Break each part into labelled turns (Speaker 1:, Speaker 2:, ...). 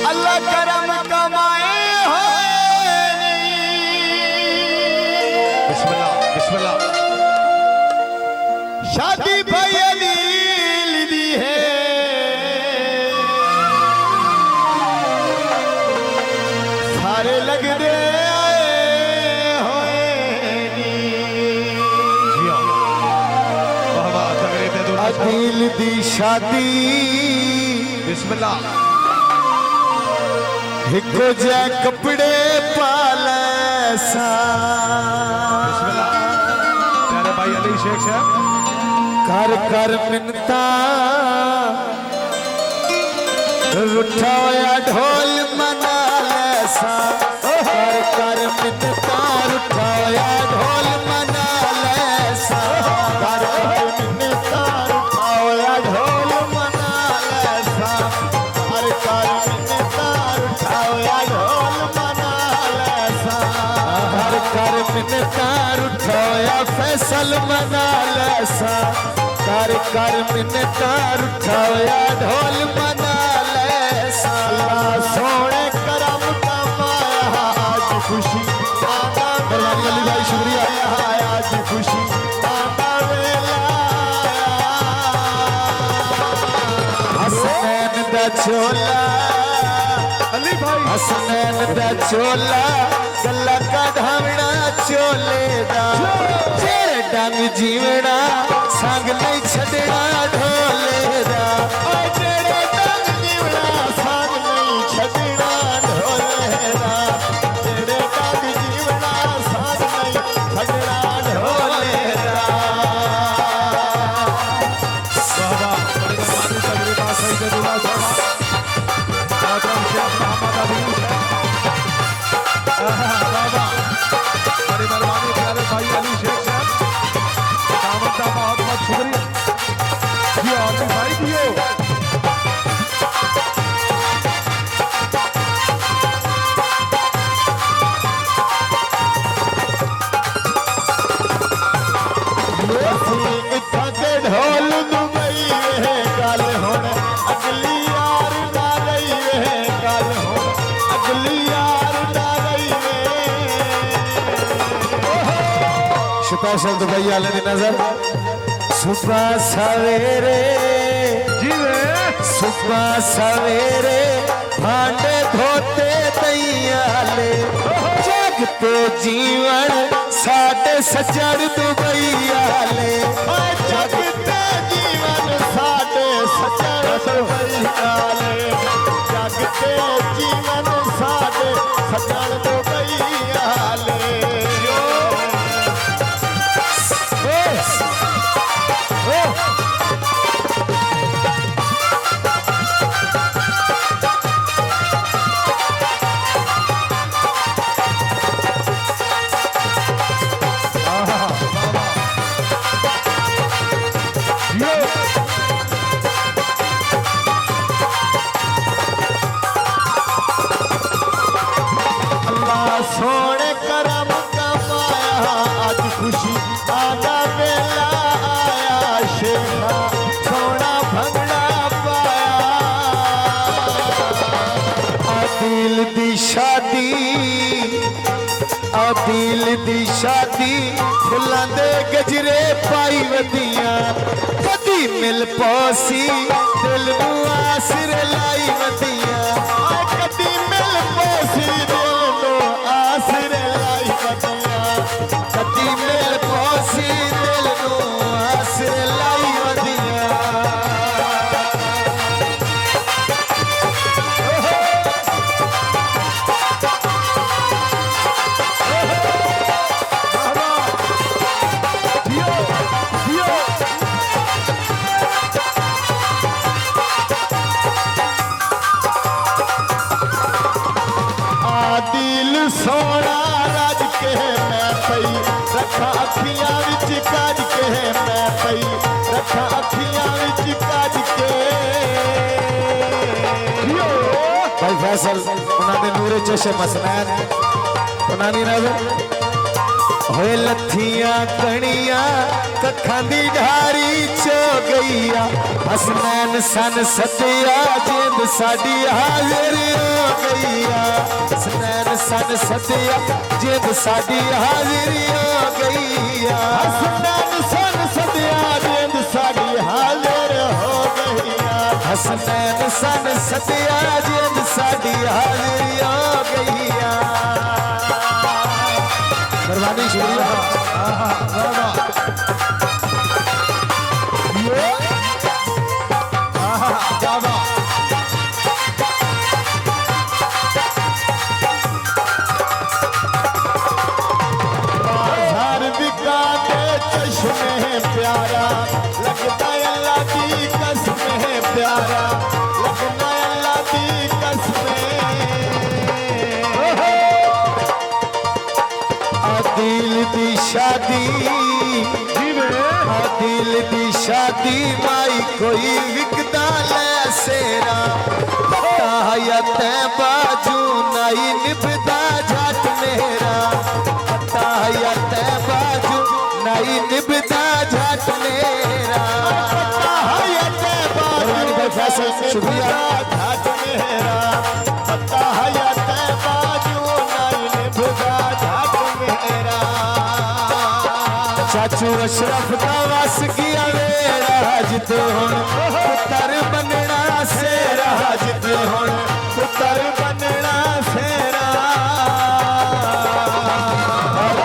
Speaker 1: अल्लाह करम कमाए हो।
Speaker 2: बिस्मिल्लाह बिस्मिल्लाह।
Speaker 1: शादी भैली दी है सारे लगदे आए होए
Speaker 2: जी हाँ वाह वाह तगड़े दे दो
Speaker 1: अदील दी शादी
Speaker 2: बिस्मिल्लाह।
Speaker 1: हिको जे कपड़े पाले सा
Speaker 2: बिस्मिल्लाह। प्यारे भाई अली शेख साहब
Speaker 1: कर कर मिन्नता रुठाया ढोल मना ले सा कर कर मिन्नता रुठाया ढोल मना ले सा कर कर मिन्नता रुठाया ढोल मना ले सा कर कर मिन्नता रुठाया ढोल मना ले सा कर कर मिन्नता रुठाया फैसल मना ले सा कर कर मिन्नता रुठाया ढोल मना ले साला सोने करम कमाया आज खुशी आना बरवानी अली भाई शुक्रिया आज खुशी आना वेला हसनैन दा चोला
Speaker 2: अली भाई
Speaker 1: हसनैन दा चोला गला का धावना चोले दा जेरे डंग जीवना संग नहीं छड़ना ढोले दा जेरे डंग जीवना संग नहीं छड़ना ढोले दा जेरे डंग जीवना संग नहीं छड़ना ढोले दा
Speaker 2: वाह वाह बड़ी मेहरबानी तगड़ी बात सही दे दूल्हा साहब मोहतरम शेख मोहम्मद अली वाह वाह बड़ी मेहरबानी प्यारे भाई अली शेख साहब दामन का बहुत बहुत शुक्रिया जी अली भाई दियो
Speaker 1: इत्था के ढोल दुबई वे गल हुण अगली यार ना रही वे गल हुण अगली यार ना रही वे स्पेशल दुबई वाले दी नजर सुबह सवेरे
Speaker 2: जी वे
Speaker 1: सुबह सवेरे भांडे धोते तैयाले जगते जीवन साडे सजड़ दुबई आले जगते जीवन साडे सजड़ दुबई आले जगते जीवन साडे सजड़ दुबई आले सोने करम कमाया आज खुशी आना वेला आया शेखा सोना भंगड़ा पाया आदिल दी शादी आदिल दी शादी फुल्लां दे गजरे पाई वदियां कदी मिल पौसी दिल नूं आसर लाई वदियां कदी मिल पौसी दिल नूं आसर लाई वदियां कदी मिल पौसी दिल नूं आसर लाई वदियां दिल सोना रज के मैं पई रखा अखियां विच कज के मैं पई रखा अखियां विच पूरे चशे मसनैन उन्हां रवे होए लथियां कणियां कखां दी ढारी चो गईया हसनैन सन सतिया जिंद साडी हाजिर हो गईया हसनैन सन सतिया जिंद साडी हाजिर हो गईया हसनैन सन सतिया जिंद साडी हाजिर हो गईया हसनैन सन सतिया जिंद साडी हाजिर हो गईया मेहरबानी शुक्रिया बाजार बिका के चश्मे प्यारा लगता अल्लाह की कसमें प्यारा लगता अल्लाह की कसमें दिल दी शादी दिल दी शादी माई कोई विकदा ले सेरा पता ते बाजू नाई निभदा झट मेरा पता ते बाजू नाई निभदा झट मेरा पता ते बाजू शुक्रिया झट मेरा पता ते बाजू नाई निभदा झट मेरा चाचू अशरफ का वस गया वेड़ा जिते हुण पुत्र बनना सेरा जिते हुण पुत्र बनना सेरा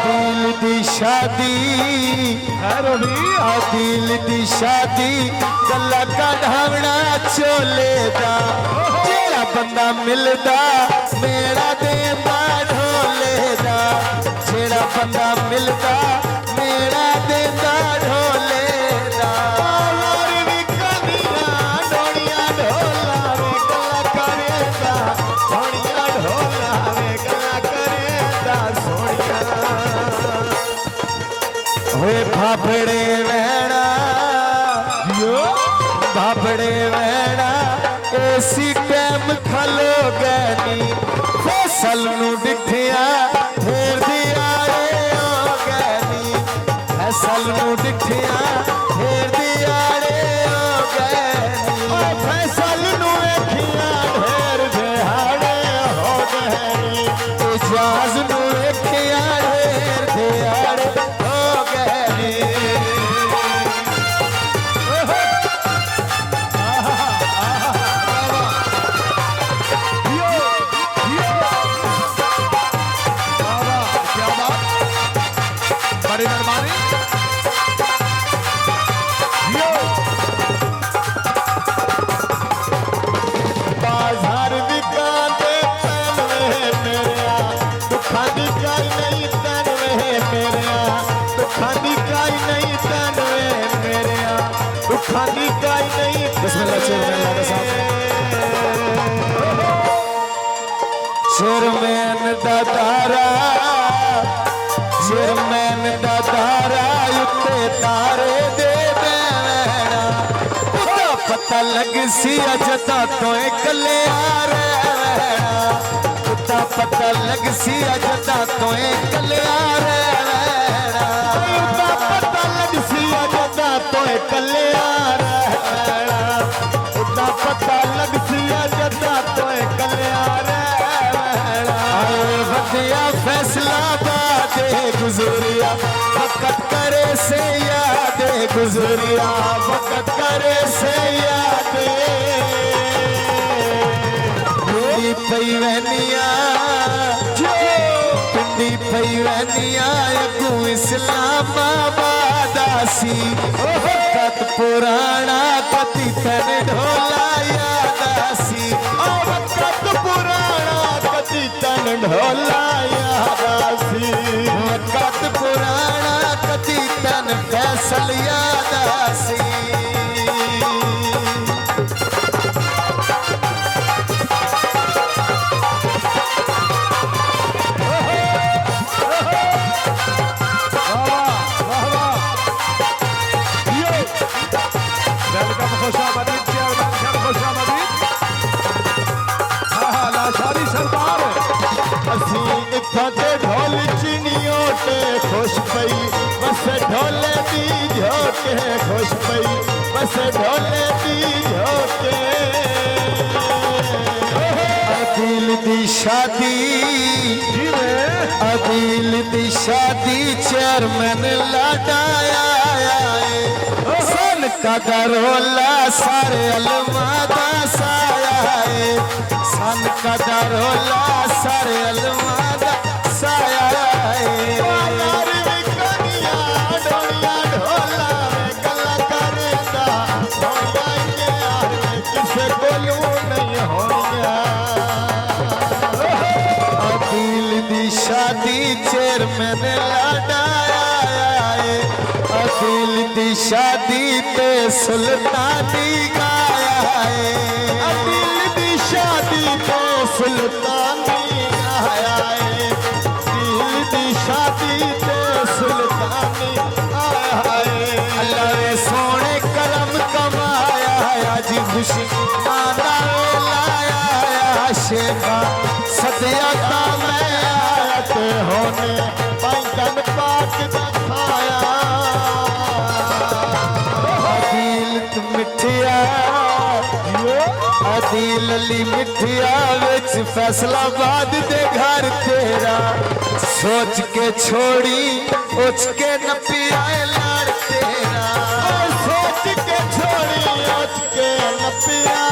Speaker 1: दिल दी शादी दिल दी शादी गला कढ़ावना चोले दा जेड़ा बंदा मिलदा मेरा देंदा ढोले दा जेड़ा बंदा मिलदा मेरा देंदा ढोले दा और भी कनिया डोड़िया ढोला वे गला करेंदा सोनिया ढोला वे गला करेंदा सोनिया होए भाभड़े वैणा भाभड़े वैणा एसी टाइम खलो गैनी फसल नू डिठिया फेर दिया हो गैनी फसल नू डिठिया फेर दिया हो गैनी फसल नू वेखिया ढेर दिहाड़े हो गैनी इजाज नू वेखिया ढेर दिहाड़े हो गैनी
Speaker 2: बड़ी मेहरबानी
Speaker 1: बाजार बिका दे तन वे मेरिया दुखा दी काई नहीं तन वे मेरिया दुखा दी काई नहीं तन वे मेरिया दुखा दी काई नहीं बिस्मिल्लाह चेयरमैन दा तारा चेयरमैन दा तारा उत्ते तारे दे देना उदा पता लग सी अजदा तो कले आ रहना उदा पता लग सी अजदा तो कले आ रहना उदा पता लग सी अजदा तो कले आ रहना उदा पता लग सी अजदा तो कले आ रहना वधिया फैसला बादे गुजरिया वक़्त करे से याद गुजरिया वक़्त करे से याद पिंडी पई वैनिया पिंडी पई वैनिया अगू इस्लामाबाद आसी वक़्त पुराना कति तन ढोला याद आसी वक़्त पुराना कति तन ढोला याद आसी वक़्त पुराना कति तन फैसल याद आसी
Speaker 2: वेलकम खुशामदीद चेयरमैन साहब खुशामदीद। हाँ लाशारी सरदार
Speaker 1: ढोले दी झोंके खुश पई बस ढोले दी झोंके अदिल दी शादी अदिल दी शादी चेयरमैन लाडाया सन का दरोला सारे अलमादा साया सन का दरोला सारे अलमादा साया यार कनिया डोलिया ढोला गला करेगा होया यार किसे बोलू नहीं होया अदिल दी शादी चेयरमैन लाडाया अदिल दी शादी ते सुल्तानी गाया अदिल दी शादी ते सुल्तानी गाया दिल दी शादी ते सुल्तानी आया अल्लाह रे सोने करम कमाया आज खुशी आना लाया शेखा सदिया का मैं आया ते होने बैंगन पाक दिखाया अदिल अली मिठिया विच फैसलाबाद दे घर तेरा सोच के छोड़ी उच के न पियाए लाड़ तेरा सोच के छोड़ी उच के न पिया